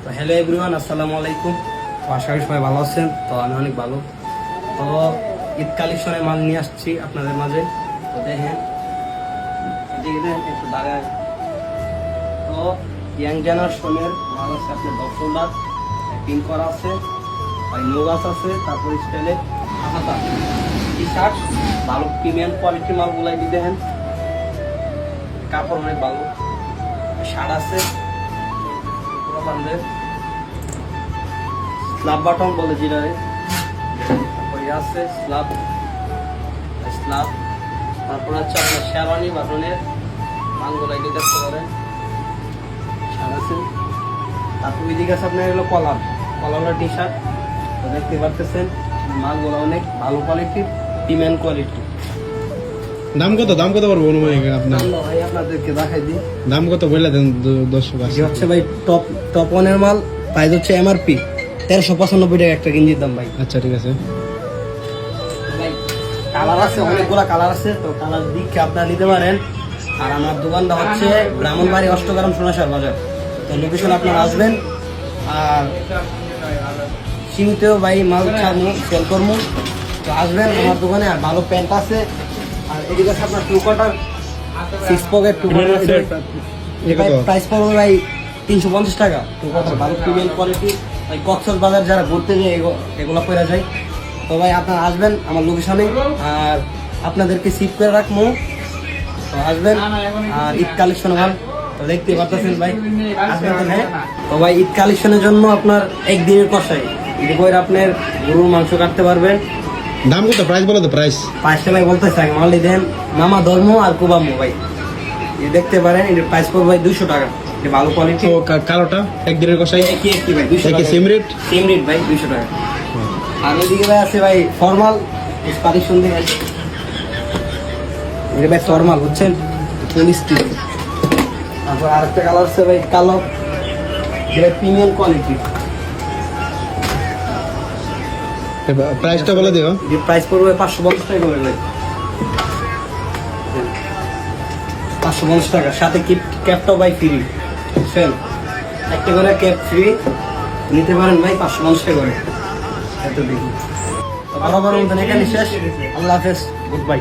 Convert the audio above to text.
তো hello everyone, আসসালামু আলাইকুম। তো আশা করি সবাই ভালো আছেন। তো আমি অনেক ভালো। তো ঈদ কালেকশনে মাল নিয়ে আসছি আপনাদের মাঝে। তো দেখেন, এদিকে দেখেন, একটু দাঁড়ায়। তো ইয়াং জেনারেশনের মাল আছে আপনার 10 শোল্ডার, পিন করা আছে, নো গাছ আছে, তারপর স্টাইলে হাতা টি শার্ট, ভালো প্রিমিয়াম কোয়ালিটির মালগুলাই দিয়ে দেখেন, কাপড় অনেক ভালো। শার্ট আছে পুরো বান্ধে, স্ল্যাব বাটন বলে যেটা, তারপরে আছে স্ল্যাব, তারপর হচ্ছে আপনার শেরওয়ানি বাটনের মালগুলো এগুলো দেখতে পারেন, আছে। তারপর এদিকে আছে আপনার এগুলো কলার টি শার্ট, তো দেখতে পারতেছেন মালগুলো অনেক ভালো কোয়ালিটির, প্রিমিয়াম কোয়ালিটি। দাম কত পারবো অনুমানিক আপনার? ভাই আপনাদেরকে দেখাই দিই, দাম কত বলে দেন দর্শক। হচ্ছে ভাই টপ ওয়ানের মাল, প্রাইস হচ্ছে এমআরপি 1395 টাকা একটা গেঞ্জির দাম ভাই। আচ্ছা ঠিক আছে। কালার আছে, অনেকগুলা কালার আছে, তো কালার দিকে আপনারা নিতে পারেন। আর আমার দোকানটা হচ্ছে ব্রাহ্মণবাড়ি অষ্টগ্রাম সোনাসার বাজার। তো লোকেশন আপনারা আসবেন, আর সীমিত ভাই মাল ছাড়বো, সেল করবো, তো আসবেন আমার দোকানে। আর ভালো প্যান্ট আছে, আর এদিকে আছে আপনার 2 কোয়ার্টার 6 পকেট 2 কোয়ার্টার আছে, প্রাইস পড়বে ভাই 350 টাকা। 2 কোয়ার্টার ভালো প্রিমিয়াম কোয়ালিটি, ভাই কক্সবাজার বাজার যারা ঘুরতে যায় এগুলো পরে যায়। তো ভাই আপনারা আসবেন আমার লোকেশনে, আর আপনাদেরকে সিট করে রাখবো, তো আসবেন। আর ঈদ কালেকশন মাল তো দেখতে পাচ্ছেন ভাই, আসবেন তো। হ্যাঁ, তো ভাই ঈদ কালেকশনের জন্য আপনার একদিনের কষাই এর আপনার গরুর মাংস কাটতে পারবেন। দাম কত? প্রাইস বলো তো। প্রাইসটা ভাই বলতে চাই, মাল দেন মামা ধর্ম আর কুবাম্মু ভাই, এই দেখতে পারেন। এর প্রাইস পড়বে ভাই 200 টাকা, এটা ভালো কোয়ালিটি। তো কালোটা একদিনের কষাই কি ভাই 200 টাকা, সেম রেট ভাই 200 টাকা। আর ওইদিকে ভাই আছে ভাই ফর্মাল স্পারি সুন্দর, এটা ভাই ফর্মাল বুঝছেন, পুলিশ স্টিল। তারপর আরেকটা কালার আছে ভাই কালো, যেটা প্রিমিয়াম কোয়ালিটি। প্রাইসটা বলে দিও। যে প্রাইস পড়বে 550 টাকা করে ভাই, 550 টাকা, সাথে ক্যাপটাও ভাই ফ্রি, বুঝছেন, একটা করে ক্যাপ ফ্রি নিতে পারেন ভাই 550 টাকা করে। এত দেখুন, বরাবর মতন এখানে শেষ। আল্লাহ হাফেজ, গুড বাই।